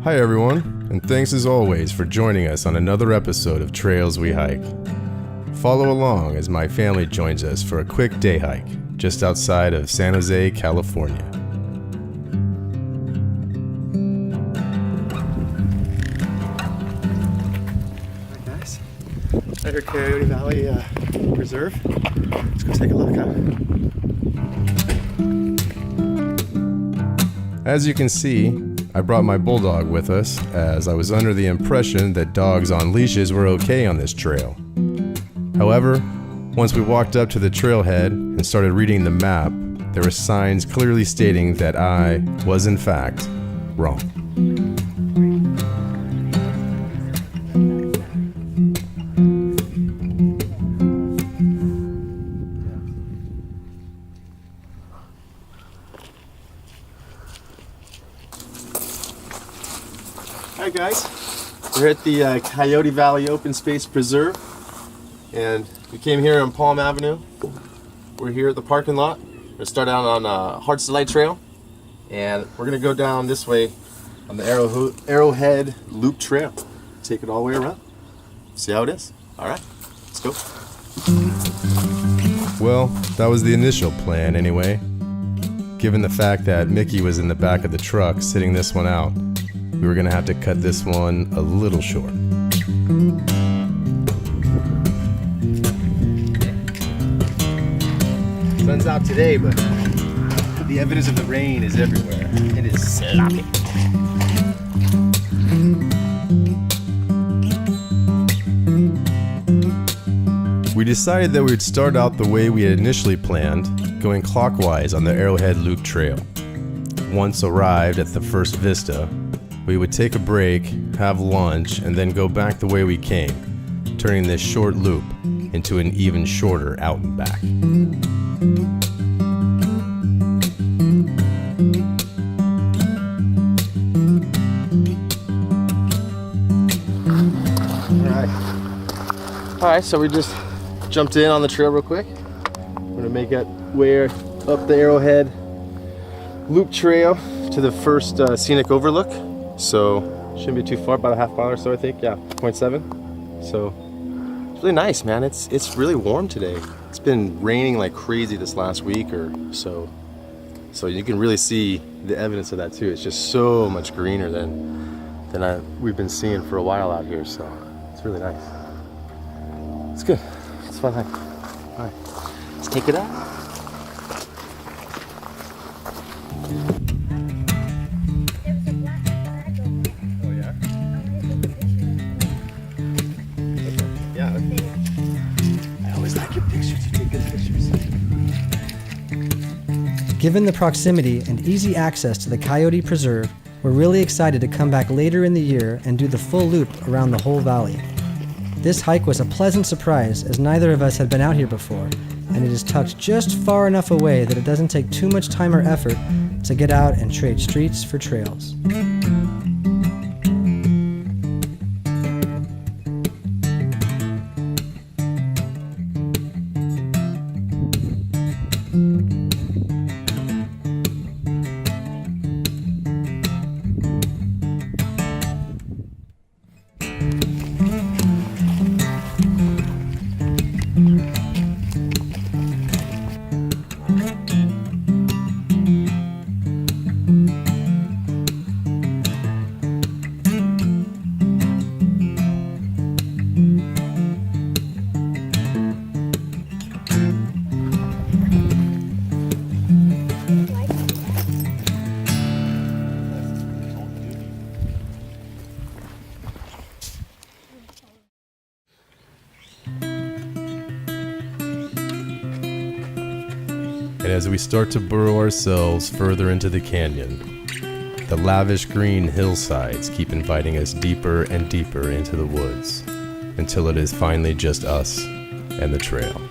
Hi everyone, and thanks as always for joining us on another episode of Trails We Hike. Follow along as my family joins us for a quick day hike just outside of San Jose, California. Hi guys, right here Coyote Valley Preserve. Let's go take a look, huh? As you can see, I brought my bulldog with us as I was under the impression that dogs on leashes were okay on this trail. However, once we walked up to the trailhead and started reading the map, there were signs clearly stating that I was in fact wrong. Hi guys, we're at the Coyote Valley Open Space Preserve, and we came here on Palm Avenue. We're here at the parking lot. We're gonna start out on Hearts Delight Trail, and we're gonna go down this way on the Arrowhead Loop Trail. Take it all the way around. See how it is? All right, let's go. Well, that was the initial plan anyway. Given the fact that Mickey was in the back of the truck sitting this one out, we were gonna have to cut this one a little short. Sun's out today, but the evidence of the rain is everywhere. It is sloppy. We decided that we would start out the way we had initially planned, going clockwise on the Arrowhead Loop Trail. Once arrived at the first Vista, we would take a break, have lunch, and then go back the way we came, turning this short loop into an even shorter out and back. Alright, so we just jumped in on the trail real quick. We're gonna make our way up the Arrowhead Loop Trail to the first scenic overlook. So shouldn't be too far, about a half mile or so, I think. Yeah, 0.7. So it's really nice, man. It's really warm today. It's been raining like crazy this last week or so. So you can really see the evidence of that too. It's just so much greener than we've been seeing for a while out here. So it's really nice. It's good. It's fun hike. All right, let's take it out. Given the proximity and easy access to the Coyote Preserve, we're really excited to come back later in the year and do the full loop around the whole valley. This hike was a pleasant surprise as neither of us had been out here before, and it is tucked just far enough away that it doesn't take too much time or effort to get out and trade streets for trails. And as we start to burrow ourselves further into the canyon, the lavish green hillsides keep inviting us deeper and deeper into the woods, until it is finally just us and the trail.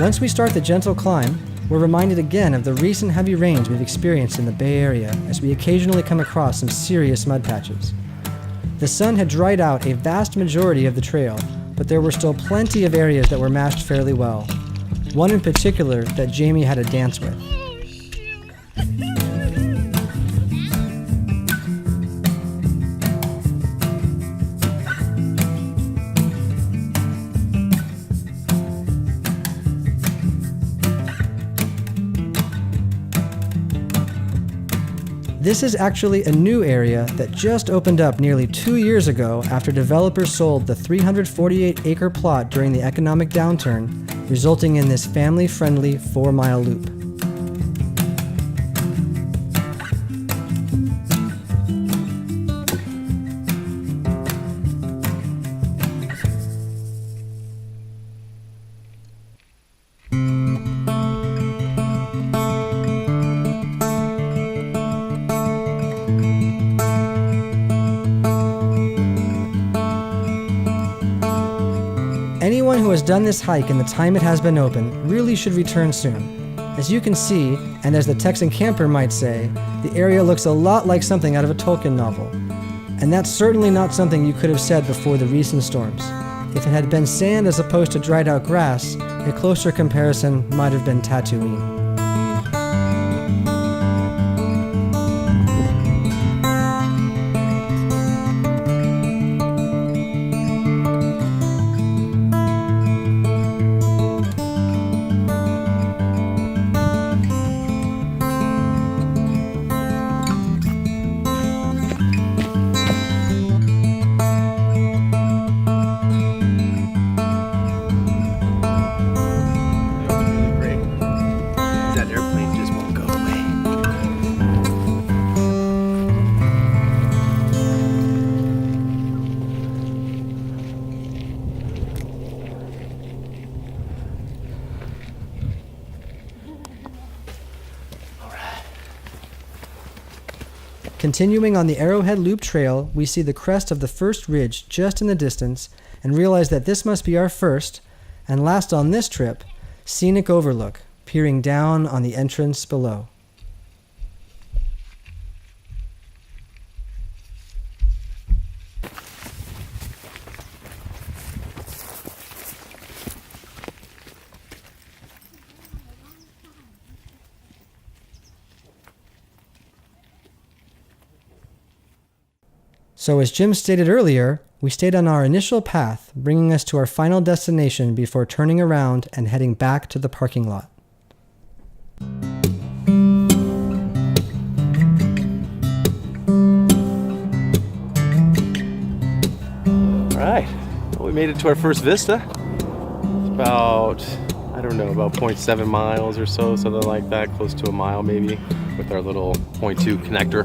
Once we start the gentle climb, we're reminded again of the recent heavy rains we've experienced in the Bay Area as we occasionally come across some serious mud patches. The sun had dried out a vast majority of the trail, but there were still plenty of areas that were mashed fairly well. One in particular that Jamie had a dance with. This is actually a new area that just opened up nearly 2 years ago after developers sold the 348-acre plot during the economic downturn, resulting in this family-friendly 4-mile loop. Anyone who has done this hike in the time it has been open really should return soon. As you can see, and as the Texan camper might say, the area looks a lot like something out of a Tolkien novel. And that's certainly not something you could have said before the recent storms. If it had been sand as opposed to dried out grass, a closer comparison might have been Tatooine. Continuing on the Arrowhead Loop trail, we see the crest of the first ridge just in the distance and realize that this must be our first, and last on this trip, scenic overlook, peering down on the entrance below. So as Jim stated earlier, we stayed on our initial path, bringing us to our final destination before turning around and heading back to the parking lot. All right, well, we made it to our first Vista. It's about, I don't know, about 0.7 miles or so, something like that, close to a mile maybe, with our little 0.2 connector.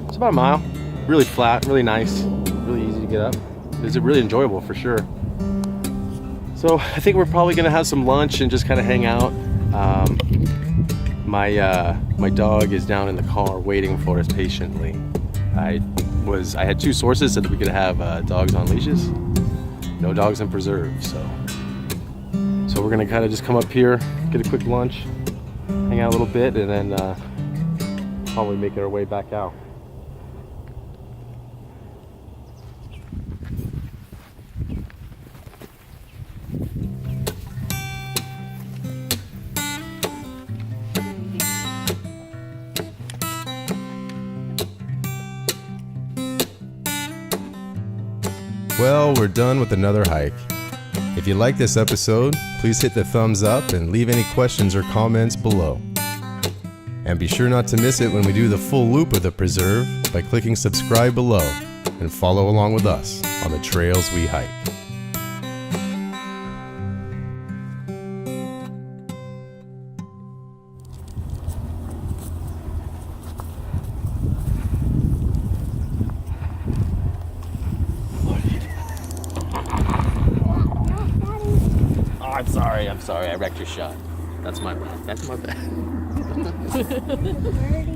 It's about a mile. Really flat, really nice, really easy to get up. It's really enjoyable for sure. So I think we're probably gonna have some lunch and just kind of hang out. My dog is down in the car waiting for us patiently. I had two sources so that we could have dogs on leashes. No dogs in preserves, so we're gonna kind of just come up here, get a quick lunch, hang out a little bit, and then probably make our way back out. Well, we're done with another hike. If you like this episode, please hit the thumbs up and leave any questions or comments below. And be sure not to miss it when we do the full loop of the preserve by clicking subscribe below and follow along with us on the trails we hike. I'm sorry, I wrecked your shot. That's my bad.